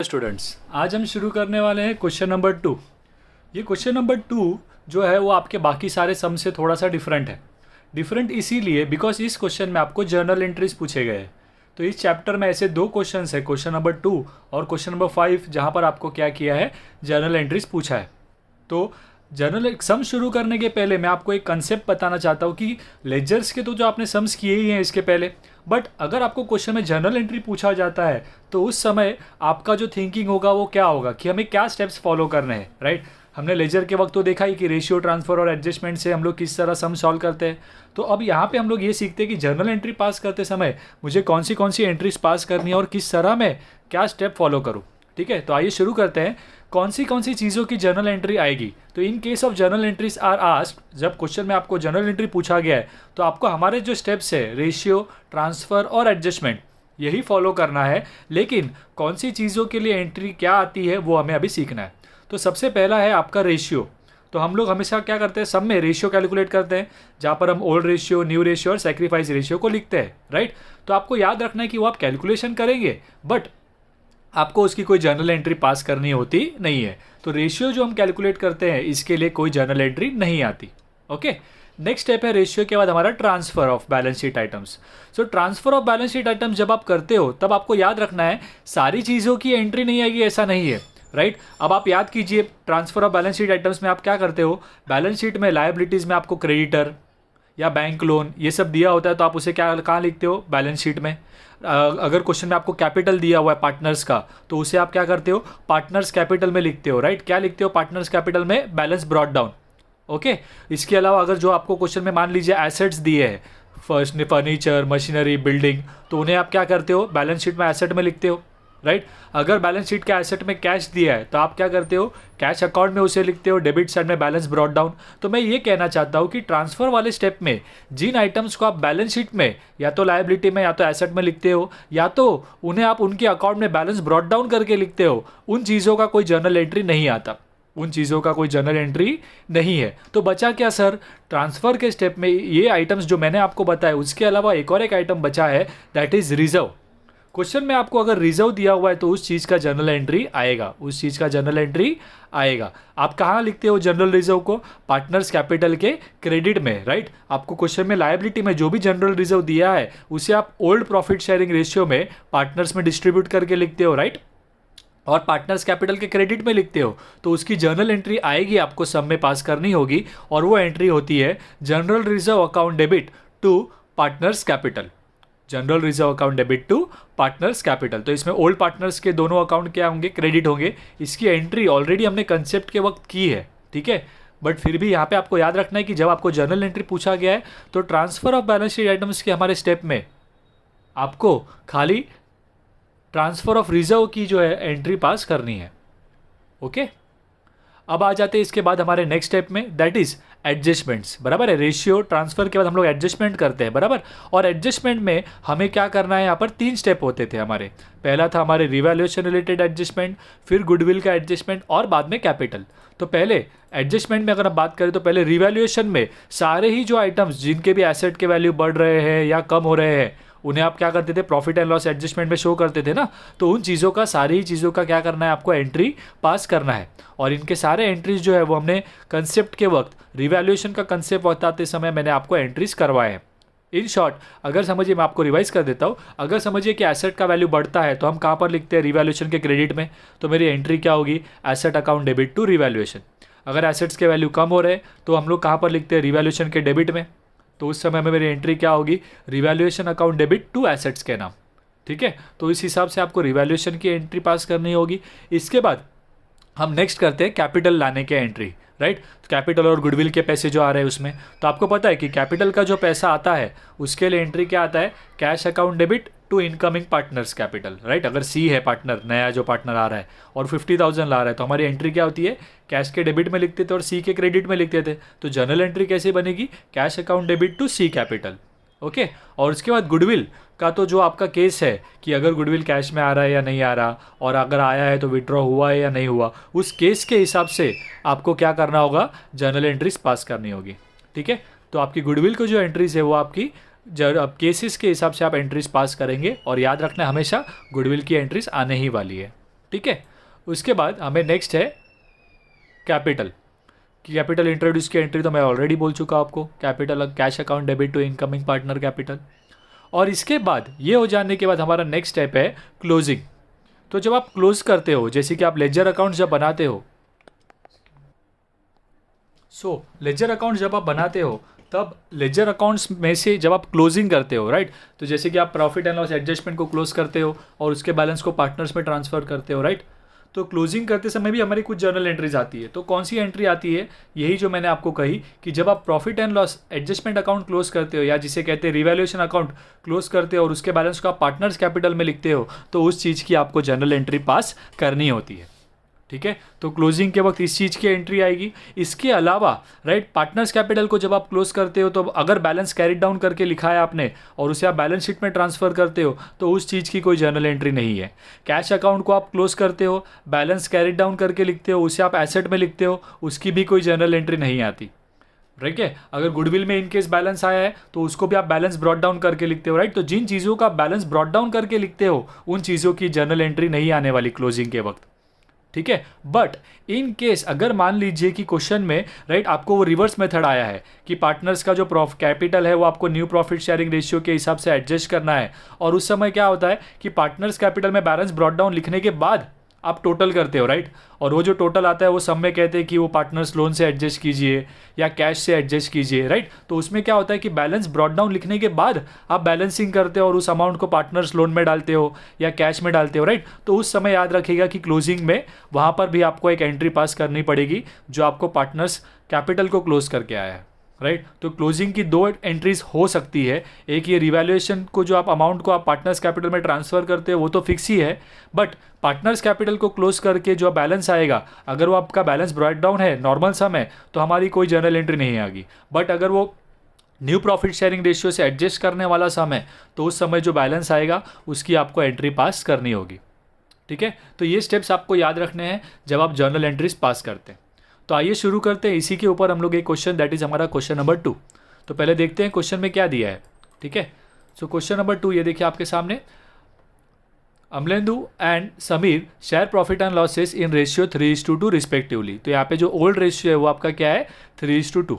Students, आज हम शुरू करने वाले हैं क्वेश्चन नंबर 2। ये क्वेश्चन नंबर 2 जो है वो आपके बाकी सारे सम से थोड़ा सा डिफरेंट है। डिफरेंट इसीलिए बिकॉज इस क्वेश्चन में आपको जर्नल एंट्रीज पूछे गए हैं। तो इस चैप्टर में ऐसे दो क्वेश्चंस है, क्वेश्चन नंबर 2 और क्वेश्चन नंबर 5, जहाँ पर आपको क्या किया है, जर्नल एंट्रीज पूछा है। तो जर्नल सम शुरू करने के पहले मैं आपको एक कंसेप्ट बताना चाहता हूँ कि लेजर्स के तो जो आपने सम्स किए ही हैं इसके पहले, बट अगर आपको क्वेश्चन में जर्नल एंट्री पूछा जाता है तो उस समय आपका जो थिंकिंग होगा वो क्या होगा कि हमें क्या स्टेप्स फॉलो करने हैं, राइट। हमने लेजर के वक्त तो देखा ही कि रेशियो, ट्रांसफर और एडजस्टमेंट से हम लोग किस तरह सम सॉल्व करते हैं। तो अब यहाँ पे हम लोग ये सीखते हैं कि जर्नल एंट्री पास करते समय मुझे कौन सी एंट्रीज पास करनी है और किस तरह मैं क्या स्टेप फॉलो करूँ। ठीक है, तो आइए शुरू करते हैं। कौन सी चीज़ों की जर्नल एंट्री आएगी। तो in case of journal entries are asked, जब क्वेश्चन में आपको जर्नल एंट्री पूछा गया है तो आपको हमारे जो स्टेप्स है, रेशियो, ट्रांसफ़र और एडजस्टमेंट, यही फॉलो करना है। लेकिन कौन सी चीज़ों के लिए एंट्री क्या आती है वो हमें अभी सीखना है। तो सबसे पहला है आपका रेशियो। तो हम लोग हमेशा क्या करते हैं, सब में रेशियो कैलकुलेट करते हैं, जहाँ पर हम ओल्ड रेशियो, न्यू रेशियो और सेक्रीफाइस रेशियो को लिखते हैं, राइट। तो आपको याद रखना है कि वो आप कैलकुलेशन करेंगे बट आपको उसकी कोई जर्नल एंट्री पास करनी होती नहीं है। तो रेशियो जो हम कैलकुलेट करते हैं इसके लिए कोई जर्नल एंट्री नहीं आती। ओके, नेक्स्ट स्टेप है रेशियो के बाद हमारा transfer of balance sheet items. So transfer of balance sheet items जब आप करते हो तब आपको याद रखना है सारी चीज़ों की एंट्री नहीं आएगी, ऐसा नहीं है, राइट। अब आप याद कीजिए, transfer of balance sheet items में आप क्या करते हो, बैलेंस शीट में लायबिलिटीज़ में आपको क्रेडिटर या बैंक लोन ये सब दिया होता है तो आप उसे क्या कहाँ लिखते हो, बैलेंस शीट में। अगर क्वेश्चन में आपको कैपिटल दिया हुआ है पार्टनर्स का तो उसे आप क्या करते हो, पार्टनर्स कैपिटल में लिखते हो, राइट। क्या लिखते हो पार्टनर्स कैपिटल में, बैलेंस ब्रॉट डाउन। ओके, इसके अलावा अगर जो आपको क्वेश्चन में मान लीजिए एसेट्स दिए हैं, फर्नीचर, मशीनरी, बिल्डिंग, तो उन्हें आप क्या करते हो, बैलेंस शीट में एसेट में लिखते हो, राइट। अगर बैलेंस शीट के एसेट में कैश दिया है तो आप क्या करते हो, कैश अकाउंट में उसे लिखते हो, डेबिट साइड में बैलेंस ब्रॉट डाउन। तो मैं ये कहना चाहता हूँ कि ट्रांसफर वाले स्टेप में जिन आइटम्स को आप बैलेंस शीट में या तो लायबिलिटी में या तो एसेट में लिखते हो या तो उन्हें आप उनके अकाउंट में बैलेंस ब्रॉट डाउन करके लिखते हो, उन चीज़ों का कोई जर्नल एंट्री नहीं आता, उन चीज़ों का कोई जर्नल एंट्री नहीं है। तो बचा क्या सर, ट्रांसफ़र के स्टेप में ये आइटम्स जो मैंने आपको बताया, उसके अलावा एक और एक आइटम बचा है, दैट इज़ रिजर्व। क्वेश्चन में आपको अगर रिजर्व दिया हुआ है तो उस चीज़ का जर्नल एंट्री आएगा, उस चीज़ का जर्नल एंट्री आएगा। आप कहाँ लिखते हो जनरल रिजर्व को, पार्टनर्स कैपिटल के क्रेडिट में, राइट। आपको क्वेश्चन में लायबिलिटी में जो भी जनरल रिजर्व दिया है उसे आप ओल्ड प्रॉफिट शेयरिंग रेशियो में पार्टनर्स में डिस्ट्रीब्यूट करके लिखते हो, राइट, और पार्टनर्स कैपिटल के क्रेडिट में लिखते हो। तो उसकी जर्नल एंट्री आएगी, आपको सब में पास करनी होगी, और वो एंट्री होती है general reserve account debit to partners capital, general reserve account debit to partners capital. तो इसमें ओल्ड पार्टनर्स के दोनों अकाउंट क्या होंगे, क्रेडिट होंगे। इसकी एंट्री ऑलरेडी हमने कंसेप्ट के वक्त की है, ठीक है, बट फिर भी यहाँ पे आपको याद रखना है कि जब आपको जर्नल एंट्री पूछा गया है तो transfer of balance sheet items के हमारे स्टेप में आपको खाली ट्रांसफर ऑफ रिजर्व की जो है एंट्री पास करनी है। ओके, अब आ जाते हैं इसके बाद हमारे नेक्स्ट स्टेप में, दैट इज एडजस्टमेंट्स, बराबर है। रेशियो ट्रांसफर के बाद हम लोग एडजस्टमेंट करते हैं, बराबर। और एडजस्टमेंट में हमें क्या करना है, यहाँ पर 3 स्टेप होते थे हमारे। पहला था हमारे रिवैल्यूएशन रिलेटेड एडजस्टमेंट, फिर गुडविल का एडजस्टमेंट और बाद में कैपिटल। तो पहले एडजस्टमेंट में अगर हम बात करें तो पहले रिवैल्यूएशन में सारे ही जो आइटम्स जिनके भी एसेट के वैल्यू बढ़ रहे हैं या कम हो रहे हैं उन्हें आप क्या करते थे, प्रॉफिट एंड लॉस एडजस्टमेंट में शो करते थे ना। तो उन चीज़ों का, सारी ही चीज़ों का क्या करना है, आपको एंट्री पास करना है। और इनके सारे एंट्रीज जो है वो हमने कंसेप्ट के वक्त, रिवैल्यूएशन का कंसेप्ट बताते समय मैंने आपको एंट्रीज करवाए हैं। इन शॉर्ट अगर समझिए, मैं आपको रिवाइज कर देता हूँ। अगर समझिए कि एसेट का वैल्यू बढ़ता है तो हम कहाँ पर लिखते हैं, रिवैल्यूएशन के क्रेडिट में। तो मेरी एंट्री क्या होगी, asset account debit to revaluation. अगर एसेट्स के वैल्यू कम हो रहे हैं तो हम लोग कहाँ पर लिखते हैं, रिवैल्यूएशन के डेबिट में। तो उस समय में मेरी एंट्री क्या होगी, revaluation account debit to assets के नाम, ठीक है। तो इस हिसाब से आपको रिवैल्यूएशन की एंट्री पास करनी होगी। इसके बाद हम नेक्स्ट करते हैं कैपिटल लाने के एंट्री, राइट। कैपिटल और गुडविल के पैसे जो आ रहे हैं उसमें, तो आपको पता है कि कैपिटल का जो पैसा आता है उसके लिए एंट्री क्या आता है, cash account debit to incoming partners capital, right. अगर सी है पार्टनर, नया जो पार्टनर आ रहा है और 50,000 ला रहा है तो हमारी एंट्री क्या होती है, कैश के डेबिट में लिखते थे और सी के क्रेडिट में लिखते थे। तो जनरल एंट्री कैसे बनेगी, cash account debit to C capital. Okay, और उसके बाद गुडविल का तो जो आपका केस है कि अगर गुडविल कैश में आ रहा है या नहीं आ रहा, और अगर आया है तो विड्रॉ हुआ है या नहीं हुआ, उस केस के हिसाब से आपको क्या करना होगा, जर्नल एंट्रीज पास करनी होगी, ठीक है। तो आपकी गुडविल को जो एंट्रीज है वो आपकी केसेस के हिसाब से आप एंट्रीज पास करेंगे, और याद रखना हमेशा गुडविल की एंट्रीज आने ही वाली है, ठीक है। उसके बाद हमें नेक्स्ट है कैपिटल, कि कैपिटल इंट्रोड्यूस की एंट्री तो मैं ऑलरेडी बोल चुका आपको, capital cash account debit to incoming partner capital. और इसके बाद ये हो जाने के बाद हमारा नेक्स्ट स्टेप है क्लोजिंग। तो जब आप क्लोज करते हो, जैसे कि आप लेजर अकाउंट जब बनाते हो, लेजर अकाउंट जब आप बनाते हो तब लेजर अकाउंट्स में से जब आप क्लोजिंग करते हो, राइट, तो जैसे कि आप प्रॉफिट एंड लॉस एडजस्टमेंट को क्लोज करते हो और उसके बैलेंस को पार्टनर्स में ट्रांसफर करते हो, राइट, तो क्लोजिंग करते समय भी हमारी कुछ जर्नल एंट्रीज आती है। तो कौन सी एंट्री आती है, यही जो मैंने आपको कही कि जब आप profit and loss adjustment account close करते हो या जिसे कहते हैं रिवैल्यूएशन अकाउंट क्लोज करते हो और उसके बैलेंस को आप पार्टनर्स कैपिटल में लिखते हो, तो उस चीज़ की आपको जर्नल एंट्री पास करनी होती है। ठीक है, तो क्लोजिंग के वक्त इस चीज़ की एंट्री आएगी। इसके अलावा राइट, पार्टनर्स कैपिटल को जब आप क्लोज करते हो तो अगर बैलेंस कैरी डाउन करके लिखा है आपने और उसे आप बैलेंस शीट में ट्रांसफर करते हो तो उस चीज़ की कोई जर्नल एंट्री नहीं है। कैश अकाउंट को आप क्लोज करते हो, बैलेंस कैरी डाउन करके लिखते हो, उसे आप एसेट में लिखते हो, उसकी भी कोई जर्नल एंट्री नहीं आती। ठीक है, अगर गुडविल में इनकेस बैलेंस आया है तो उसको भी आप बैलेंस ब्रॉट डाउन करके लिखते हो, राइट। तो जिन चीज़ों का बैलेंस ब्रॉट डाउन करके लिखते हो उन चीज़ों की जर्नल एंट्री नहीं आने वाली क्लोजिंग के वक्त। ठीक है, बट इन केस अगर मान लीजिए कि क्वेश्चन में राइट आपको वो रिवर्स मेथड आया है कि पार्टनर्स का जो कैपिटल है वो आपको न्यू प्रॉफिट शेयरिंग रेशियो के हिसाब से एडजस्ट करना है, और उस समय क्या होता है कि पार्टनर्स कैपिटल में बैलेंस ब्रॉट डाउन लिखने के बाद आप टोटल करते हो, राइट, और वो जो टोटल आता है वो सब में कहते हैं कि वो पार्टनर्स लोन से एडजस्ट कीजिए या कैश से एडजस्ट कीजिए, राइट। तो उसमें क्या होता है कि बैलेंस ब्रॉट डाउन लिखने के बाद आप बैलेंसिंग करते हो और उस अमाउंट को पार्टनर्स लोन में डालते हो या कैश में डालते हो, राइट। तो उस समय याद रखिएगा कि क्लोजिंग में वहाँ पर भी आपको एक एंट्री पास करनी पड़ेगी जो आपको पार्टनर्स कैपिटल को क्लोज करके आया है, राइट। तो क्लोजिंग की दो एंट्रीज हो सकती है, एक ये रिवैल्यूएशन को जो आप अमाउंट को आप पार्टनर्स कैपिटल में ट्रांसफर करते हो वो तो फिक्स ही है, बट पार्टनर्स कैपिटल को क्लोज करके जो बैलेंस आएगा अगर वो आपका बैलेंस ब्रॉट डाउन है नॉर्मल सम है तो हमारी कोई जर्नल एंट्री नहीं आएगी, बट अगर वो न्यू प्रॉफिट शेयरिंग रेशियो से एडजस्ट करने वाला सम है तो उस समय जो बैलेंस आएगा उसकी आपको एंट्री पास करनी होगी। ठीक है, तो ये स्टेप्स आपको याद रखने हैं जब आप जर्नल एंट्रीज पास करते हैं। तो आइए शुरू करते हैं इसी के ऊपर हम लोग एक क्वेश्चन, दैट इज हमारा क्वेश्चन नंबर 2। तो पहले देखते हैं क्वेश्चन में क्या दिया है। ठीक है, सो क्वेश्चन नंबर 2 ये देखिए आपके सामने, Amalendu and Sameer share profit and losses in ratio 3:2 respectively. तो यहाँ पे जो ओल्ड रेशियो है वो आपका क्या है, 3:2।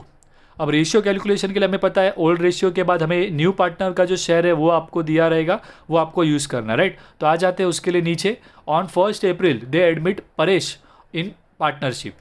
अब रेशियो कैलकुलेशन के लिए हमें पता है ओल्ड रेशियो के बाद हमें न्यू पार्टनर का जो शेयर है वो आपको दिया रहेगा, वो आपको यूज़ करना, राइट। तो आ जाते हैं उसके लिए नीचे, on 1 April they admit Paresh in partnership,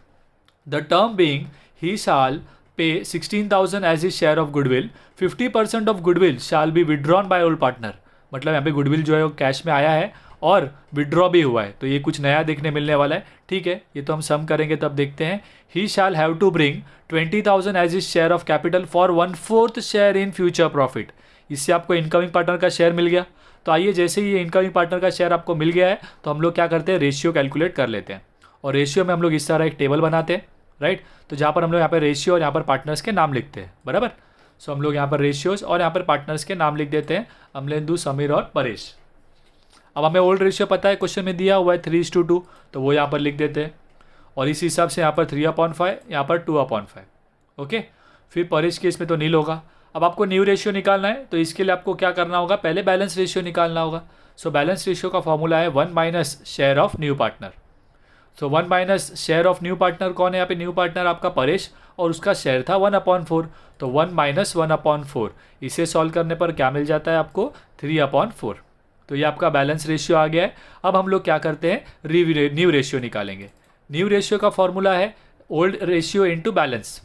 the term being he shall pay 16,000 as his share of goodwill, 50% of goodwill shall be withdrawn by old partner. मतलब यहाँ पे गुडविल जो है वो कैश में आया है और विड्रॉ भी हुआ है, तो ये कुछ नया देखने मिलने वाला है। ठीक है, ये तो हम सम करेंगे तब देखते हैं। He shall have to bring 20,000 as his share of capital for 1/4 share in future profit. इससे आपको इनकमिंग पार्टनर का शेयर मिल गया। तो आइए, जैसे ही ये इनकमिंग पार्टनर का शेयर आपको मिल गया है तो हम लोग क्या करते हैं, रेशियो कैलकुलेट कर लेते हैं। और रेशियो में हम लोग इस तरह एक टेबल बनाते हैं, राइट। तो जहाँ पर हम लोग यहाँ पर रेशियो और यहाँ पर पार्टनर्स के नाम लिखते हैं, बराबर। सो हम लोग यहाँ पर रेशियोज और यहाँ पर पार्टनर्स के नाम लिख देते हैं, अमलेंदु, समीर और परेश। अब हमें ओल्ड रेशियो पता है, क्वेश्चन में दिया हुआ है 3:2, तो वो यहाँ पर लिख देते हैं। और इस हिसाब से यहाँ पर 3/5, यहाँ पर 2/5। ओके, फिर परेश केस में तो नील होगा। अब आपको न्यू रेशियो निकालना है तो इसके लिए आपको क्या करना होगा, पहले बैलेंस रेशियो निकालना होगा। सो बैलेंस रेशियो का फॉर्मूला है 1 minus share of new partner. So 1 minus share of new partner कौन है, यहाँ पे न्यू पार्टनर आपका परेश, और उसका शेयर था 1/4, तो 1 माइनस 1/4। इसे सॉल्व करने पर क्या मिल जाता है आपको, 3/4। तो ये आपका बैलेंस रेशियो आ गया है। अब हम लोग क्या करते हैं, न्यू रेशियो निकालेंगे। न्यू रेशियो का फॉर्मूला है ओल्ड रेशियो इंटू बैलेंस।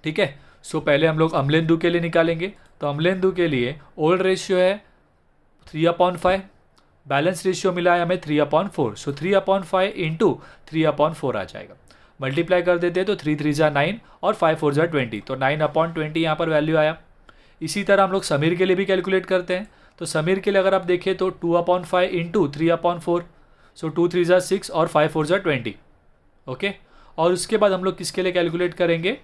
ठीक है, सो पहले हम लोग अमलेंदु के लिए निकालेंगे। तो अमलेंदु के लिए ओल्ड रेशियो है 3/5, बैलेंस रेशियो मिला है हमें 3/4। सो 3/5 इंटू 3/4 आ जाएगा। मल्टीप्लाई कर देते हैं तो 3 3 जा 9 और 5 4 जा 20, तो 9/20 यहाँ पर वैल्यू आया। इसी तरह हम लोग समीर के लिए भी कैलकुलेट करते हैं। तो समीर के लिए अगर आप देखें तो 2/5 इंटू 3/4, सो 2 3 जा 6 और 5 4 जा 20। ओके, और उसके बाद हम लोग किसके लिए कैलकुलेट करेंगे,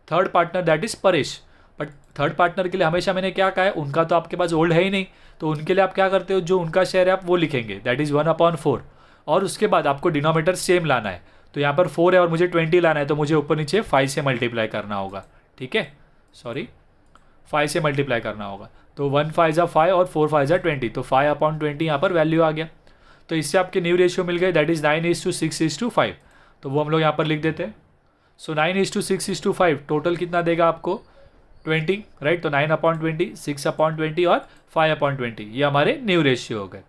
third partner, that is Paresh. But third partner के लिए हमेशा मैंने क्या कहा है, उनका तो आपके पास ओल्ड है ही नहीं, तो उनके लिए आप क्या करते हो, जो उनका शेयर है आप वो लिखेंगे, दैट इज़ 1/4। और उसके बाद आपको डिनोमिनेटर सेम लाना है। तो यहाँ पर 4 है और मुझे 20 लाना है, तो मुझे ऊपर नीचे 5 से मल्टीप्लाई करना होगा। ठीक है, सॉरी 5 से मल्टीप्लाई करना होगा। तो 1 5 जा 5 और 4 5 जा 20, तो 5/20 यहाँ पर वैल्यू आ गया। तो इससे आपके न्यू रेशियो मिल गए, दैट इज़ 9:6:5। तो वो हम लोग यहाँ पर लिख देते हैं। सो 9:6:5 टोटल कितना देगा आपको 20, राइट। तो 9/20, 6/20 और 5/20 ये हमारे न्यू रेशियो हो गए।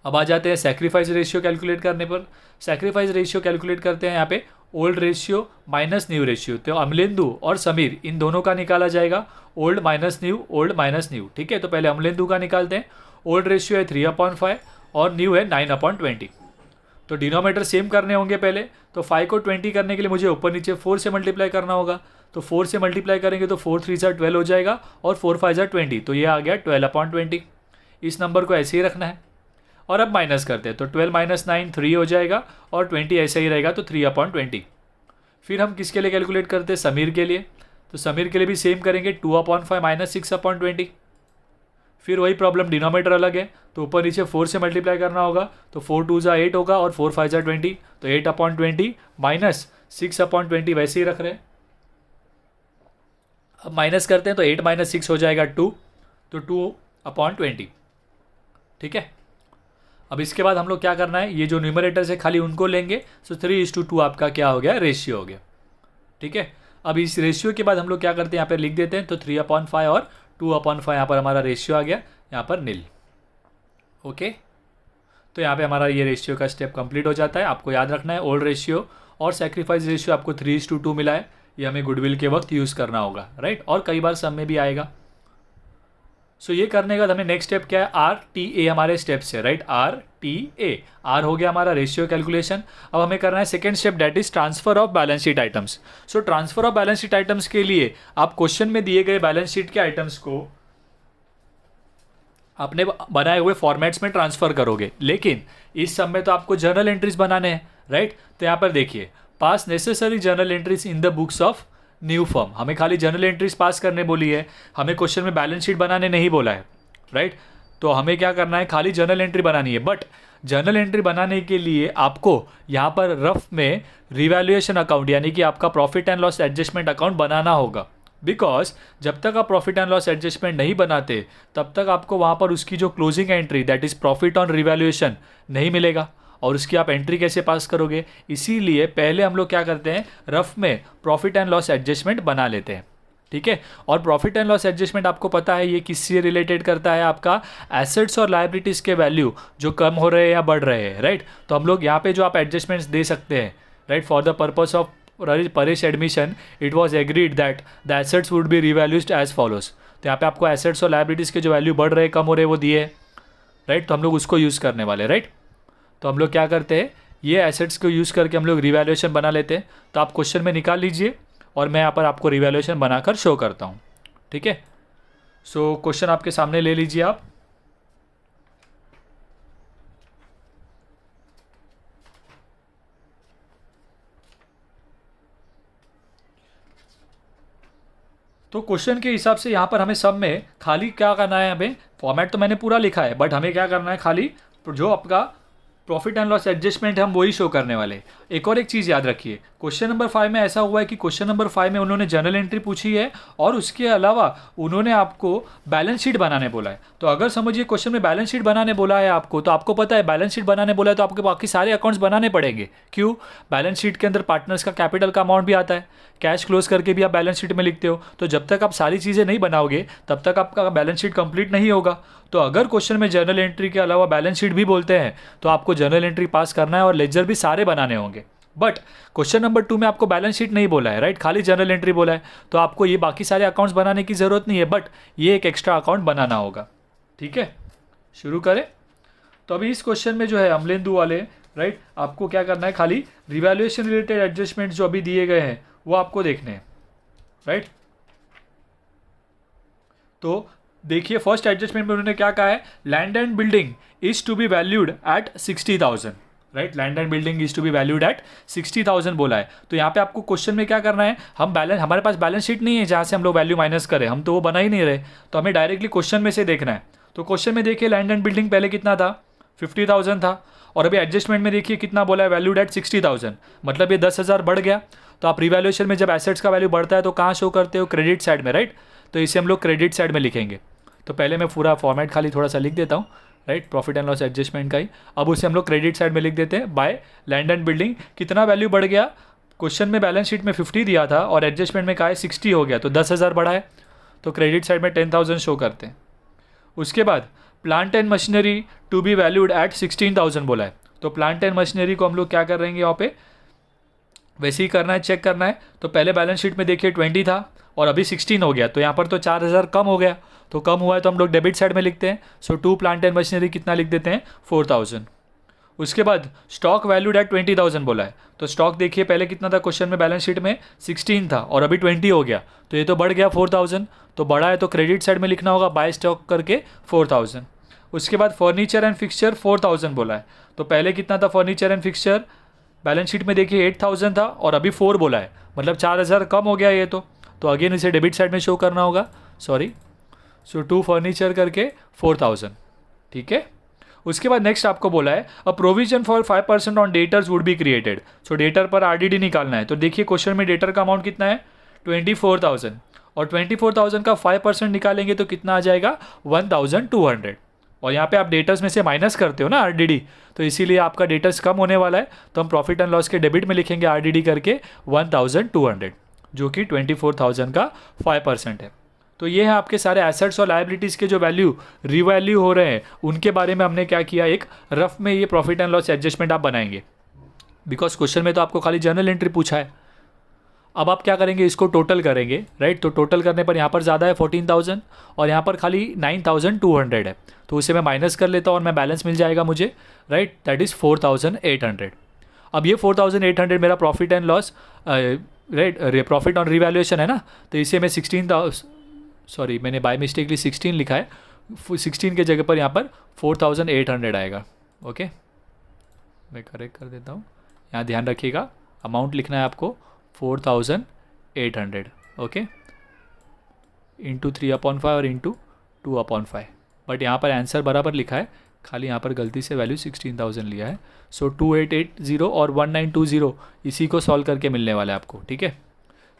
अब आ जाते हैं सेक्रीफाइस रेशियो कैलकुलेट करने पर। सेक्रीफाइस रेशियो कैलकुलेट करते हैं यहाँ पे old ratio minus new ratio. तो अमलेंदु और समीर इन दोनों का निकाला जाएगा, old minus new, old minus new, ठीक है। तो पहले अमलेंदु का निकालते हैं। ओल्ड रेशियो है 3/5 और न्यू है 9/20। तो डिनोमीटर सेम करने होंगे पहले। तो 5 को 20 करने के लिए मुझे ऊपर नीचे 4 से मल्टीप्लाई करना होगा। तो 4 से मल्टीप्लाई करेंगे तो 4 3 12 हो जाएगा और 4 5 20। तो ये आ गया 12/20। इस नंबर को ऐसे ही रखना है और अब माइनस करते हैं। तो 12 - 9 3 हो जाएगा और 20 ऐसे ही रहेगा, तो 3/20। फिर हम किसके लिए कैलकुलेट करते हैं, समीर के लिए। तो समीर के लिए भी सेम करेंगे, 2/5 - 6/20। फिर वही प्रॉब्लम, डिनोमीटर अलग है तो ऊपर नीचे 4 से मल्टीप्लाई करना होगा। तो 4 2 8 होगा और 4 5 20। तो 8/20 माइनस 6/20 वैसे ही रख रहे हैं। अब माइनस करते हैं तो 8 - 6 हो जाएगा 2, तो 2/20, ठीक है। अब इसके बाद हम लोग क्या करना है, ये जो न्यूमरेटर्स है खाली उनको लेंगे। सो 3:2 आपका क्या हो गया, रेशियो हो गया, ठीक है। अब इस रेशियो के बाद हम लोग क्या करते हैं, यहाँ पे लिख देते हैं। तो 3/5 और 2/5 यहाँ पर हमारा रेशियो आ गया, यहाँ पर नील, ओके। तो यहाँ पे हमारा ये रेशियो का स्टेप कंप्लीट हो जाता है। आपको याद रखना है ओल्ड रेशियो और सेक्रीफाइस रेशियो आपको 3:2 मिला है, ये हमें गुडविल के वक्त यूज़ करना होगा, राइट। और कई बार सम में भी आएगा। सो ये करने के बाद हमें नेक्स्ट स्टेप क्या है, RTA हमारे स्टेप्स है, राइट। RTA, आर हो गया हमारा रेशियो कैलकुलेशन। अब हमें करना है second step, that is transfer of balance sheet items. So transfer of balance sheet items के लिए आप क्वेश्चन में दिए गए बैलेंस शीट के आइटम्स को अपने बनाए हुए फॉर्मेट्स में ट्रांसफर करोगे, लेकिन इस सब में तो आपको जर्नल एंट्रीज बनाने हैं, राइट। तो यहाँ पर देखिए, पास necessary journal entries in the books of new firm. हमें खाली जर्नल एंट्रीज पास करने बोली है, हमें क्वेश्चन में बैलेंस शीट बनाने नहीं बोला है, राइट। तो हमें क्या करना है, खाली जर्नल एंट्री बनानी है। बट जर्नल एंट्री बनाने के लिए आपको यहाँ पर रफ में रिवैल्यूएशन अकाउंट यानी कि आपका profit and loss adjustment account बनाना होगा। बिकॉज जब तक आप प्रॉफिट एंड लॉस एडजस्टमेंट नहीं बनाते तब तक आपको वहाँ पर उसकी जो closing entry that is profit on revaluation नहीं मिलेगा, और उसकी आप एंट्री कैसे पास करोगे। इसीलिए पहले हम लोग क्या करते हैं, रफ में प्रॉफिट एंड लॉस एडजस्टमेंट बना लेते हैं, ठीक है। और प्रॉफिट एंड लॉस एडजस्टमेंट आपको पता है ये किससे रिलेटेड करता है, आपका एसेट्स और लायबिलिटीज़ के वैल्यू जो कम हो रहे हैं या बढ़ रहे हैं, राइट। तो हम लोग यहाँ पे जो आप एडजस्टमेंट्स दे सकते हैं, right, for the purpose of Paresh admission it was agreed that the assets would be revalued as follows. तो यहाँ पे आपको एसेट्स और लायबिलिटीज़ के जो वैल्यू बढ़ रहे हैं कम हो रहे हैं वो दिए, राइट। तो हम लोग उसको यूज़ करने वाले, राइट। तो हम लोग क्या करते हैं, ये एसेट्स को यूज़ करके हम लोग रिवैल्यूएशन बना लेते हैं। तो आप क्वेश्चन में निकाल लीजिए और मैं यहाँ पर आपको रिवैल्यूएशन बनाकर शो करता हूँ, ठीक है। सो क्वेश्चन आपके सामने ले लीजिए आप। तो क्वेश्चन के हिसाब से यहाँ पर हमें सब में खाली क्या करना है, हमें फॉर्मेट तो मैंने पूरा लिखा है बट हमें क्या करना है, खाली जो आपका प्रॉफिट एंड लॉस एडजस्टमेंट है हम वही शो करने वाले। एक और एक चीज़ याद रखिए, क्वेश्चन नंबर 5 में ऐसा हुआ है कि क्वेश्चन नंबर 5 में उन्होंने जर्नल एंट्री पूछी है और उसके अलावा उन्होंने आपको बैलेंस शीट बनाने बोला है। तो अगर समझिए क्वेश्चन में बैलेंस शीट बनाने बोला है आपको, तो आपको पता है बैलेंस शीट बनाने बोला है तो आपके बाकी सारे अकाउंट्स बनाने पड़ेंगे। क्यों, बैलेंस शीट के अंदर पार्टनर्स का कैपिटल का अमाउंट भी आता है, कैश क्लोज करके भी आप बैलेंस शीट में लिखते हो। तो जब तक आप सारी चीज़ें नहीं बनाओगे तब तक आपका बैलेंस शीट कंप्लीट नहीं होगा। तो अगर क्वेश्चन में जर्नल एंट्री के अलावा बैलेंस शीट भी बोलते हैं तो आपको जर्नल एंट्री पास करना है और लेजर भी सारे बनाने होंगे। बट क्वेश्चन नंबर 2 में आपको बैलेंस शीट नहीं बोला है, राइट, खाली जर्नल एंट्री बोला है। तो आपको ये बाकी सारे अकाउंट्स बनाने की ज़रूरत नहीं है, बट ये एक एक्स्ट्रा अकाउंट बनाना होगा, ठीक है। शुरू करें। तो अभी इस क्वेश्चन में जो है अमलेंदु वाले, राइट, आपको क्या करना है, खाली रिवैल्यूएशन रिलेटेड एडजस्टमेंट्स जो अभी दिए गए हैं वो आपको देखने हैं, राइट। तो देखिए फर्स्ट एडजस्टमेंट में उन्होंने क्या कहा है, land and building is to be valued at 60,000, right. Land and building is to be valued at 60,000 बोला है। तो यहाँ पे आपको क्वेश्चन में क्या करना है, हमारे पास बैलेंस शीट नहीं है जहाँ से हम लोग वैल्यू माइनस करें, हम तो वो बना ही नहीं रहे। तो हमें डायरेक्टली क्वेश्चन में से देखना है। तो क्वेश्चन में देखिए लैंड एंड बिल्डिंग पहले कितना था, 50,000 था, और अभी एडजस्टमेंट में देखिए कितना बोला है, वैल्यूड एट 60,000, मतलब ये 10,000 बढ़ गया। तो आप रिवैल्यूएशन में जब एसेट्स का वैल्यू बढ़ता है तो कहाँ शो करते हो, क्रेडिट साइड में, राइट। तो इसे हम लोग क्रेडिट साइड में लिखेंगे। तो पहले मैं पूरा फॉर्मेट खाली थोड़ा सा लिख देता हूँ, right, profit and loss adjustment का ही। अब उसे हम लोग क्रेडिट साइड में लिख देते हैं बाय लैंड एंड बिल्डिंग। कितना वैल्यू बढ़ गया, क्वेश्चन में बैलेंस शीट में 50 दिया था और एडजस्टमेंट में कहा है 60 हो गया, तो 10,000 बढ़ा है, तो क्रेडिट साइड में 10,000 शो करते हैं। उसके बाद plant and machinery to be valued at 16,000 बोला है, तो प्लांट एंड मशीनरी को हम लोग क्या कर रहे हैं यहाँ पे, वैसे ही करना है, चेक करना है। तो पहले बैलेंस शीट में देखिए 20 था और अभी 16 हो गया, तो यहाँ पर तो 4,000 कम हो गया, तो कम हुआ है तो हम लोग डेबिट साइड में लिखते हैं। सो टू प्लांट एंड मशीनरी कितना लिख देते हैं, 4,000। उसके बाद स्टॉक वैल्यूड एट 20,000 बोला है, तो स्टॉक देखिए पहले कितना था क्वेश्चन में बैलेंस शीट में 16 था और अभी 20 हो गया, तो ये तो बढ़ गया 4,000, तो बढ़ा है तो क्रेडिट साइड में लिखना होगा बाय स्टॉक करके 4,000। उसके बाद फर्नीचर एंड फिक्सचर 4,000 बोला है, तो पहले कितना था furniture and fixture, balance sheet में देखिए 8,000 था और अभी 4 बोला है, मतलब 4,000 कम हो गया ये तो अगेन इसे डेबिट साइड में शो करना होगा, सॉरी। सो टू फर्नीचर करके 4,000, ठीक है। उसके बाद नेक्स्ट आपको बोला है a provision for 5% on debtors would be created. So debtor पर आरडीडी निकालना है, तो देखिए क्वेश्चन में डेटर का अमाउंट कितना है 24,000 और 24,000 का 5% निकालेंगे तो कितना आ जाएगा 1,200। और यहाँ पे आप डेटर्स में से माइनस करते हो ना आरडीडी, तो इसीलिए आपका डेटर्स कम होने वाला है, तो हम प्रॉफिट एंड लॉस के डेबिट में लिखेंगे आरडीडी करके 1,200, जो कि 24,000 का 5% है। तो ये है आपके सारे एसेट्स और लायबिलिटीज़ के जो वैल्यू रिवैल्यू हो रहे हैं उनके बारे में हमने क्या किया, एक रफ में ये प्रॉफिट एंड लॉस एडजस्टमेंट आप बनाएंगे, बिकॉज क्वेश्चन में तो आपको खाली जर्नल एंट्री पूछा है। अब आप क्या करेंगे, इसको टोटल करेंगे, राइट। तो टोटल करने पर यहाँ पर ज़्यादा है 14,000 और यहाँ पर खाली 9,200 है, तो उसे मैं माइनस कर लेता हूँ और मैं बैलेंस मिल जाएगा मुझे, राइट, दैट इज़ 4,800। अब ये 4,800 मेरा profit and loss, right, profit on revaluation है ना, तो इसे मैं 16,000, सॉरी मैंने बाय मिस्टेकली 16 लिखा है, 16 के जगह पर यहाँ पर 4,800 आएगा। ओके, मैं करेक्ट कर देता हूँ, यहाँ ध्यान रखिएगा अमाउंट लिखना है आपको 4,800, ओके, इंटू 3/5 और इंटू 2/5, बट यहाँ पर आंसर बराबर लिखा है, खाली यहाँ पर गलती से वैल्यू 16,000 लिया है। सो 2,880 और 1,920 इसी को सॉल्व करके मिलने वाला है आपको, ठीक है।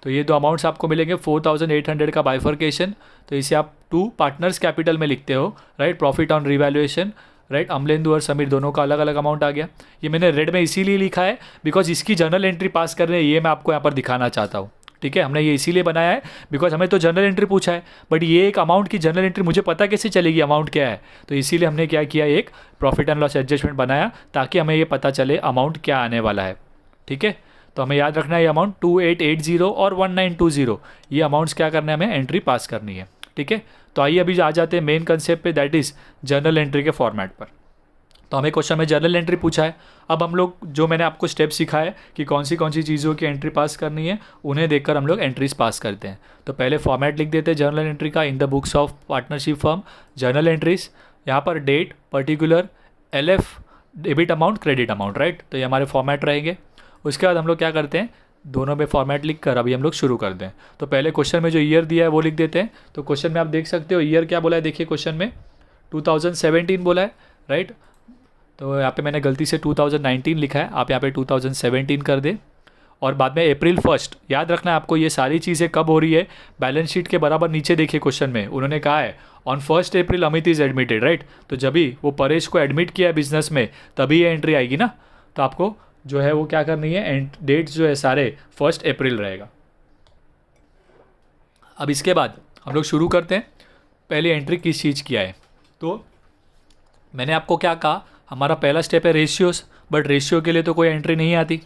तो ये दो अमाउंट्स आपको मिलेंगे, 4,800 का बाइफर्केशन, तो इसे आप टू पार्टनर्स कैपिटल में लिखते हो, right, profit on revaluation, right. Amalendu और समीर दोनों का अलग अलग अमाउंट आ गया। ये मैंने रेड में इसीलिए लिखा है बिकॉज इसकी जर्नल एंट्री पास करने, ये मैं आपको यहाँ पर दिखाना चाहता हूँ, ठीक है। हमने ये इसीलिए बनाया है बिकॉज हमें तो जनरल एंट्री पूछा है, बट ये एक अमाउंट की जनरल एंट्री मुझे पता कैसे चलेगी अमाउंट क्या है, तो इसीलिए हमने क्या किया, एक प्रॉफिट एंड लॉस एडजस्टमेंट बनाया ताकि हमें ये पता चले अमाउंट क्या आने वाला है, ठीक है। तो हमें याद रखना है ये अमाउंट 2,880 और 1,920, ये अमाउंट्स क्या करना है, हमें एंट्री पास करनी है, ठीक है। तो आइए अभी आ जाते हैं मेन कंसेप्ट पे, दैट इज़ जर्नल एंट्री के फॉर्मेट पर। तो हमें क्वेश्चन में जर्नल एंट्री पूछा है, अब हम लोग जो मैंने आपको स्टेप सिखाया कि कौन सी चीज़ों की एंट्री पास करनी है, उन्हें देखकर हम लोग एंट्रीज पास करते हैं। तो पहले फॉर्मेट लिख देते हैं जर्नल एंट्री का, in the books of partnership firm journal entries, यहाँ पर date, particular, LF, debit amount, credit amount, right. तो ये हमारे फॉर्मेट रहेंगे। उसके बाद हम लोग क्या करते हैं, दोनों में फॉर्मेट लिख कर अभी हम लोग शुरू कर दें। तो पहले क्वेश्चन में जो ईयर दिया है वो लिख देते हैं। तो क्वेश्चन में आप देख सकते हो ईयर क्या बोला है, देखिए क्वेश्चन में 2017 बोला है, राइट। तो यहाँ पे मैंने गलती से 2019 लिखा है, आप यहाँ पे 2017 कर दें। और बाद में April 1, याद रखना है आपको ये सारी चीज़ें कब हो रही है, बैलेंस शीट के बराबर नीचे देखिए क्वेश्चन में उन्होंने कहा है on 1 April Amit is admitted, right. तो जब भी वो परेश को एडमिट किया है बिजनेस में तभी ये एंट्री आएगी ना, तो आपको जो है वो क्या करनी है, एंड डेट्स जो है सारे 1 April रहेगा। अब इसके बाद हम लोग शुरू करते हैं, पहले एंट्री किस चीज़ की है। तो मैंने आपको क्या कहा, हमारा पहला स्टेप है रेशियोज, बट रेशियो के लिए तो कोई एंट्री नहीं आती।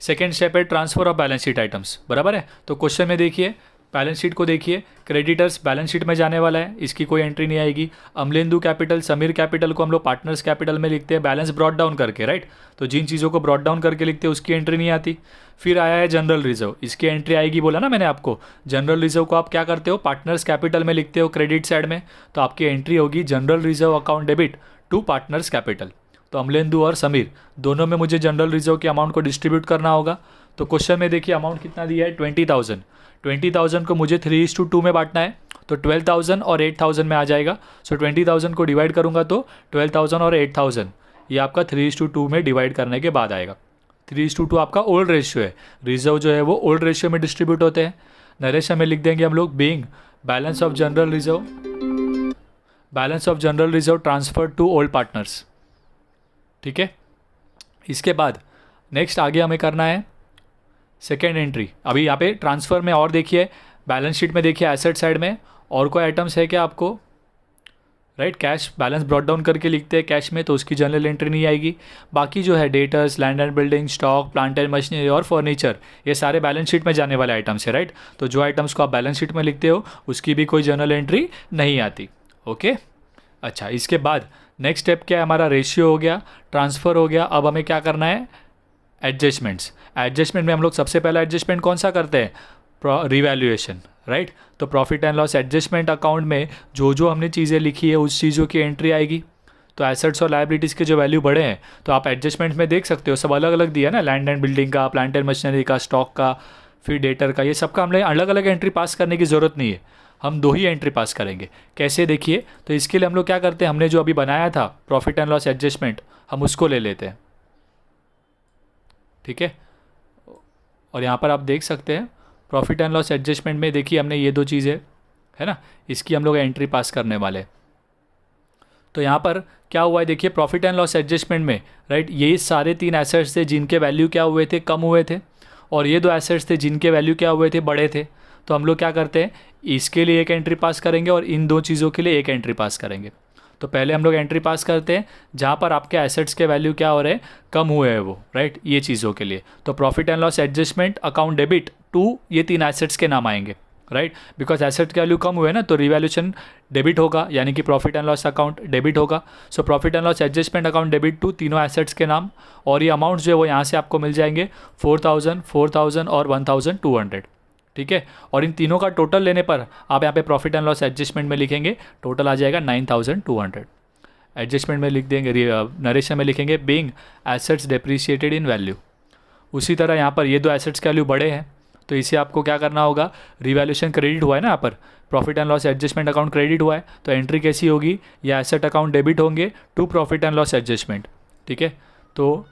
सेकेंड स्टेप है transfer of balance sheet items, बराबर है। तो क्वेश्चन में देखिए बैलेंस शीट को देखिए, क्रेडिटर्स बैलेंस शीट में जाने वाला है, इसकी कोई एंट्री नहीं आएगी। अमलेंदु कैपिटल, समीर कैपिटल को हम लोग पार्टनर्स कैपिटल में लिखते हैं बैलेंस ब्रॉड डाउन करके, राइट। तो जिन चीज़ों को ब्रॉड डाउन करके लिखते हैं उसकी एंट्री नहीं आती। फिर आया है जनरल रिजर्व, इसकी एंट्री आएगी, बोला ना मैंने आपको। जनरल रिजर्व को आप क्या करते हो, पार्टनर्स कैपिटल में लिखते हो क्रेडिट साइड में, तो आपकी एंट्री होगी general reserve account debit to partners capital. तो अमलेंदु और समीर दोनों में मुझे जनरल रिजर्व के अमाउंट को डिस्ट्रीब्यूट करना होगा। तो क्वेश्चन में देखिए अमाउंट कितना दिया है, 20,000। 20,000 को मुझे 3:2 में बांटना है, तो 12,000 और 8,000 में आ जाएगा। सो 20,000 को डिवाइड करूंगा तो 12,000 और 8,000 ये आपका 3:2 में डिवाइड करने के बाद आएगा। 3:2 आपका ओल्ड रेशियो है, रिजर्व जो है वो ओल्ड रेशियो में डिस्ट्रीब्यूट होते हैं। नरेशन में लिख देंगे हम लोग being balance of general reserve, balance of general reserve transfer to old partners. ठीक है, इसके बाद नेक्स्ट आगे हमें करना है सेकेंड एंट्री। अभी यहाँ पे ट्रांसफ़र में और देखिए, बैलेंस शीट में देखिए एसेट साइड में और कोई आइटम्स है क्या आपको, right. Cash balance brought down करके लिखते हैं कैश में, तो उसकी जनरल एंट्री नहीं आएगी। बाकी जो है debtors, land and building, stock, plant and machinery और फर्नीचर, ये सारे बैलेंस शीट में जाने वाले आइटम्स है, राइट। तो जो आइटम्स को आप बैलेंस शीट में लिखते हो उसकी भी कोई जनरल एंट्री नहीं आती। ओके, अच्छा, इसके बाद नेक्स्ट स्टेप क्या है हमारा, रेशियो हो गया, ट्रांसफ़र हो गया। अब हमें क्या करना है, एडजस्टमेंट्स। एडजस्टमेंट में हम लोग सबसे पहला एडजस्टमेंट कौन सा करते हैं, रिवैल्यूएशन, राइट। तो profit and loss adjustment account में जो जो हमने चीज़ें लिखी है उस चीज़ों की एंट्री आएगी। तो एसेट्स और लायबिलिटीज़ के जो वैल्यू बढ़े हैं तो आप एडजस्टमेंट में देख सकते हो, सब अलग अलग दिया ना, लैंड एंड बिल्डिंग का, प्लांट एंड मशीनरी का, स्टॉक का, फिर डेटर का, ये सबका हमने अलग अलग एंट्री पास करने की ज़रूरत नहीं है, हम 2 ही एंट्री पास करेंगे। कैसे देखिए, तो इसके लिए हम लोग क्या करते हैं, हमने जो अभी बनाया था प्रॉफिट एंड लॉस एडजस्टमेंट, हम उसको ले लेते हैं। ठीक है, और यहाँ पर आप देख सकते हैं प्रॉफिट एंड लॉस एडजस्टमेंट में देखिए हमने ये 2 चीज़ें है ना, इसकी हम लोग एंट्री पास करने वाले। तो यहाँ पर क्या हुआ है देखिए, प्रॉफिट एंड लॉस एडजस्टमेंट में, राइट, ये सारे 3 एसेट्स थे जिनके वैल्यू क्या हुए थे, कम हुए थे, और ये 2 एसेट्स थे जिनके वैल्यू क्या हुए थे, बड़े थे। तो हम लोग क्या करते हैं, इसके लिए एक एंट्री पास करेंगे और इन 2 चीज़ों के लिए एक एंट्री पास करेंगे। तो पहले हम लोग एंट्री पास करते हैं जहाँ पर आपके एसेट्स के वैल्यू क्या हो रहे हैं, कम हुए हैं वो, राइट, ये चीज़ों के लिए। तो profit and loss adjustment account debit to ये 3 एसेट्स के नाम आएंगे, राइट। बिकॉज एसेट के वैल्यू कम हुए ना, तो रिवैल्यूएशन डेबिट होगा, यानी कि profit and loss account debit होगा। So profit and loss adjustment account debit to तीनों एसेट्स के नाम, और ये अमाउंट्स जो है वो यहाँ से आपको मिल जाएंगे 4000, 4000 और 1200। ठीक है, और इन तीनों का टोटल लेने पर आप यहाँ पे प्रॉफिट एंड लॉस एडजस्टमेंट में लिखेंगे, टोटल आ जाएगा 9200। एडजस्टमेंट में लिख देंगे, नरेशन में लिखेंगे बीइंग एसेट्स डेप्रिशिएटेड इन वैल्यू। उसी तरह यहाँ पर ये 2 एसेट्स के वैल्यू बड़े हैं, तो इसे आपको क्या करना होगा, रिवैल्यूएशन क्रेडिट हुआ है ना, यहाँ पर profit and loss adjustment account credit हुआ है, तो एंट्री कैसी होगी, या एसेट अकाउंट डेबिट होंगे to profit and loss adjustment. ठीक है, तो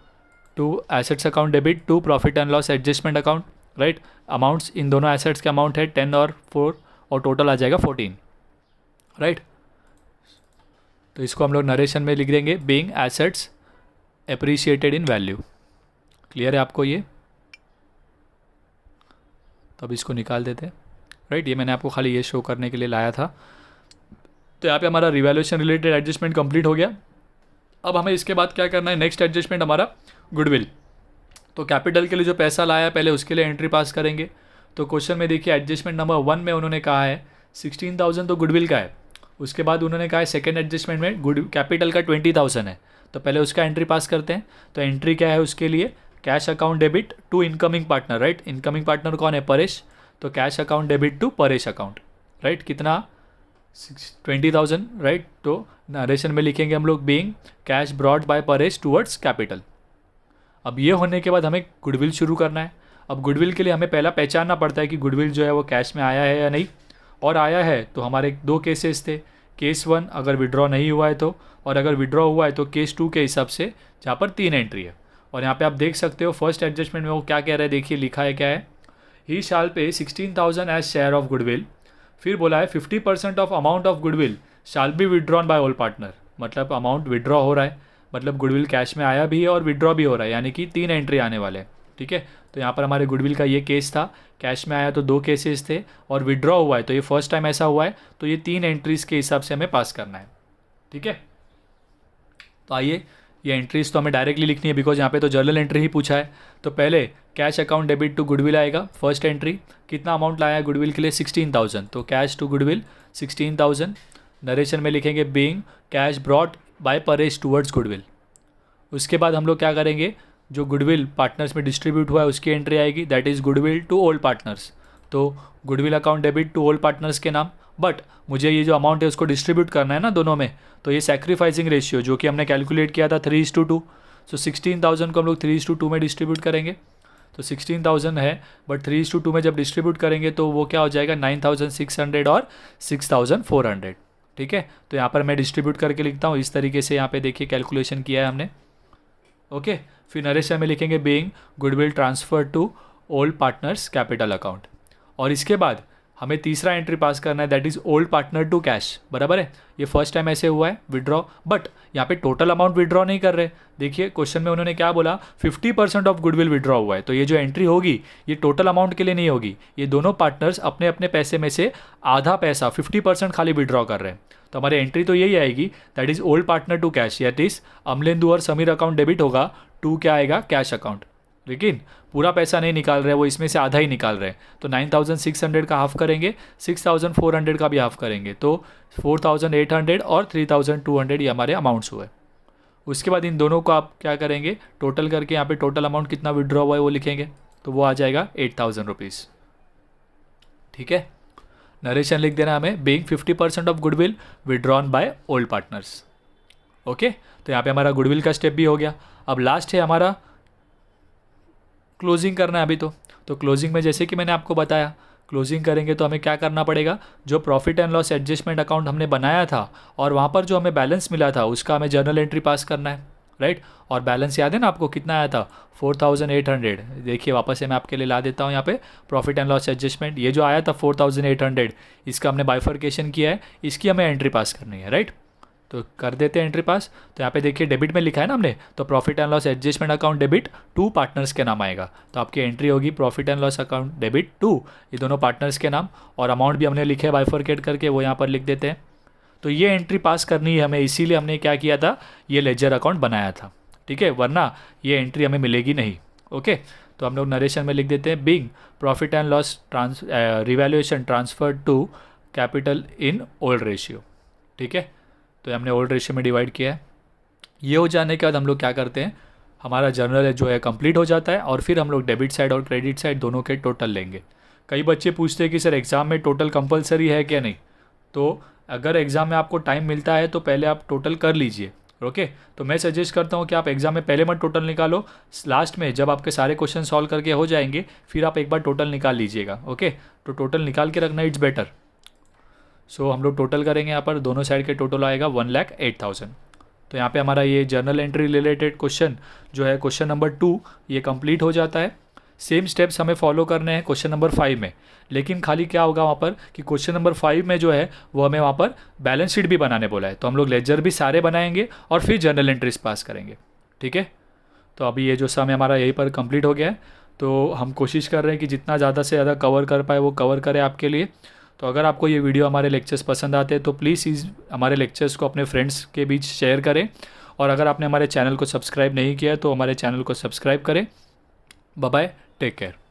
to assets account debit to profit and loss adjustment account, right. Amounts इन दोनों एसेट्स के अमाउंट है 10 और 4, और टोटल आ जाएगा 14, राइट। तो इसको हम लोग नरेशन में लिख देंगे बीइंग एसेट्स एप्रिशिएटेड इन वैल्यू। क्लियर है आपको ये, तो अब इसको निकाल देते हैं, राइट। ये मैंने आपको खाली ये शो करने के लिए लाया था। तो यहाँ पे हमारा रिवैल्यूएशन रिलेटेड एडजस्टमेंट कंप्लीट हो गया। अब हमें इसके बाद क्या करना है, नेक्स्ट एडजस्टमेंट हमारा गुडविल। तो कैपिटल के लिए जो पैसा लाया है पहले उसके लिए एंट्री पास करेंगे। तो क्वेश्चन में देखिए एडजस्टमेंट नंबर 1 में उन्होंने कहा है 16,000 तो गुडविल का है, उसके बाद उन्होंने कहा है सेकेंड एडजस्टमेंट में गुड कैपिटल का 20,000 है, तो पहले उसका एंट्री पास करते हैं। तो एंट्री क्या है उसके लिए, cash account debit to incoming partner, right. Incoming partner कौन है, परेश, तो cash account debit to Paresh account, right. कितना, 20,000, राइट। तो नरेशन में लिखेंगे हम लोग being cash brought by Paresh towards capital. अब ये होने के बाद हमें गुडविल शुरू करना है। अब गुडविल के लिए हमें पहला पहचानना पड़ता है कि गुडविल जो है वो कैश में आया है या नहीं, और आया है तो हमारे 2 केसेस थे, केस 1 अगर विड्रॉ नहीं हुआ है तो, और अगर विड्रॉ हुआ है तो केस 2 के हिसाब से, जहाँ पर 3 एंट्री है। और यहाँ पे आप देख सकते हो फर्स्ट एडजस्टमेंट में वो क्या कह रहे हैं, देखिए लिखा है क्या है, ही shall pay 16,000 as share of goodwill. फिर बोला है 50% of amount of goodwill shall be withdrawn bye all partner, मतलब अमाउंट विड्रॉ हो रहा है, मतलब गुडविल कैश में आया भी है और विड्रॉ भी हो रहा है, यानी कि 3 एंट्री आने वाले हैं। ठीक है, तो यहाँ पर हमारे गुडविल का ये केस था, कैश में आया तो 2 केसेस थे, और विड्रॉ हुआ है तो ये फर्स्ट टाइम ऐसा हुआ है, तो ये 3 एंट्रीज़ के हिसाब से हमें पास करना है। ठीक है, तो आइए, ये एंट्रीज तो हमें डायरेक्टली लिखनी है बिकॉज यहाँ पे तो जर्नल एंट्री ही पूछा है। तो पहले cash account debit to goodwill आएगा, फर्स्ट एंट्री, कितना अमाउंट लाया है गुडविल के लिए, 16,000, तो कैश टू गुडविल 16,000। नरेशन में लिखेंगे being cash brought by Paresh towards goodwill. उसके बाद हम लोग क्या करेंगे, जो गुडविल पार्टनर्स में डिस्ट्रीब्यूट हुआ है उसकी एंट्री आएगी, that is goodwill to old partners. तो goodwill account debit to old partners के नाम, बट मुझे ये जो अमाउंट है उसको डिस्ट्रीब्यूट करना है ना दोनों में, तो ये सैक्रिफाइसिंग रेशियो जो कि हमने कैलकुलेट किया था 3:2, सो 16,000 को हम लोग 3:2 में डिस्ट्रीब्यूट करेंगे। तो 16,000 है बट 3:2 में जब डिस्ट्रीब्यूट करेंगे तो वो क्या हो जाएगा, 9,600 और 6,400। ठीक है, तो यहाँ पर मैं डिस्ट्रीब्यूट करके लिखता हूँ इस तरीके से, यहाँ पे देखिए कैलकुलेशन किया है हमने। ओके, फिर नरेशन में लिखेंगे being goodwill transfer to old partners capital account. और इसके बाद हमें तीसरा एंट्री पास करना है, that is old partner to cash, बराबर है। ये फर्स्ट टाइम ऐसे हुआ है विड्रॉ, बट यहाँ पे टोटल अमाउंट विड्रॉ नहीं कर रहे। देखिए क्वेश्चन में उन्होंने क्या बोला, 50% ऑफ गुडविल विड्रॉ हुआ है, तो ये जो एंट्री होगी ये टोटल अमाउंट के लिए नहीं होगी, ये दोनों पार्टनर्स अपने अपने पैसे में से आधा पैसा 50% खाली विड्रॉ कर रहे हैं। तो हमारी एंट्री तो यही आएगी, that is old partner to cash, that is Amalendu और समीर अकाउंट डेबिट होगा, टू क्या आएगा, कैश अकाउंट। लेकिन पूरा पैसा नहीं निकाल रहे, वो इसमें से आधा ही निकाल रहे हैं, तो 9600 का हाफ करेंगे, 6400 का भी हाफ करेंगे, तो 4800 और 3200 ये हमारे अमाउंट्स हुए। उसके बाद इन दोनों को आप क्या करेंगे, टोटल करके यहाँ पे टोटल अमाउंट कितना विड्रॉ हुआ है वो लिखेंगे, तो वो आ जाएगा 8000 रुपीज़। ठीक है, नरेशन लिख देना हमें, being 50% of goodwill withdrawn by old partners. Okay, तो यहाँ पे हमारा गुडविल का स्टेप भी हो गया। अब लास्ट है हमारा क्लोजिंग करना है अभी तो क्लोजिंग में जैसे कि मैंने आपको बताया, क्लोजिंग करेंगे तो हमें क्या करना पड़ेगा, जो profit and loss adjustment account हमने बनाया था और वहाँ पर जो हमें बैलेंस मिला था उसका हमें जर्नल एंट्री पास करना है, राइट। और बैलेंस याद है ना आपको कितना आया था, 4800। देखिए वापस से मैं आपके लिए ला देता हूँ यहाँ पे प्रॉफिट एंड लॉस एडजस्टमेंट, ये जो आया था 4800, इसका हमने बाइफर्केशन किया है, इसकी हमें एंट्री पास करनी है, राइट। तो कर देते हैं एंट्री पास। तो यहाँ पे देखिए डेबिट में लिखा है ना हमने, तो profit and loss adjustment account debit to partners के नाम आएगा, तो आपकी एंट्री होगी profit and loss account debit to, ये दोनों पार्टनर्स के नाम, और अमाउंट भी हमने लिखे है बाइफरकेट करके, वो यहाँ पर लिख देते हैं। तो ये एंट्री पास करनी है हमें, इसीलिए हमने क्या किया था, ये लेजर अकाउंट बनाया था, ठीक है, वरना ये एंट्री हमें मिलेगी नहीं। ओके, तो हम लोग नरेशन में लिख देते हैं, being profit and loss revaluation transfer to capital in old ratio. ठीक है, तो हमने ओल्ड रेशियो में डिवाइड किया है। ये हो जाने के बाद हम लोग क्या करते हैं, हमारा जर्नल जो है कंप्लीट हो जाता है, और फिर हम लोग डेबिट साइड और क्रेडिट साइड दोनों के टोटल लेंगे। कई बच्चे पूछते हैं कि सर एग्ज़ाम में टोटल कंपलसरी है क्या नहीं, तो अगर एग्ज़ाम में आपको टाइम मिलता है तो पहले आप टोटल कर लीजिए। ओके, तो मैं सजेस्ट करता हूँ कि आप एग्ज़ाम में पहले मत टोटल निकालो, लास्ट में जब आपके सारे क्वेश्चन सॉल्व करके हो जाएंगे फिर आप एक बार टोटल निकाल लीजिएगा। ओके, तो टोटल निकाल के रखना, इट्स बेटर। सो हम लोग टोटल करेंगे, यहाँ पर दोनों साइड के टोटल आएगा 1,08,000। तो यहाँ पे हमारा ये जर्नल एंट्री रिलेटेड क्वेश्चन जो है क्वेश्चन नंबर 2 ये कंप्लीट हो जाता है। सेम स्टेप्स हमें फॉलो करने हैं क्वेश्चन नंबर 5 में, लेकिन खाली क्या होगा वहाँ पर कि क्वेश्चन नंबर 5 में जो है वो हमें वहाँ पर बैलेंस शीट भी बनाने बोला है, तो हम लोग लेजर भी सारे बनाएंगे और फिर जर्नल एंट्रीज पास करेंगे। ठीक है, तो अभी ये जो समय हमारा यहीं पर कंप्लीट हो गया है, तो हम कोशिश कर रहे हैं कि जितना ज़्यादा से ज़्यादा कवर कर पाए वो कवर करें आपके लिए। तो अगर आपको ये वीडियो हमारे लेक्चर्स पसंद आते हैं तो प्लीज़ इस हमारे लेक्चर्स को अपने फ्रेंड्स के बीच शेयर करें, और अगर आपने हमारे चैनल को सब्सक्राइब नहीं किया तो हमारे चैनल को सब्सक्राइब करें। Bye bye, take care.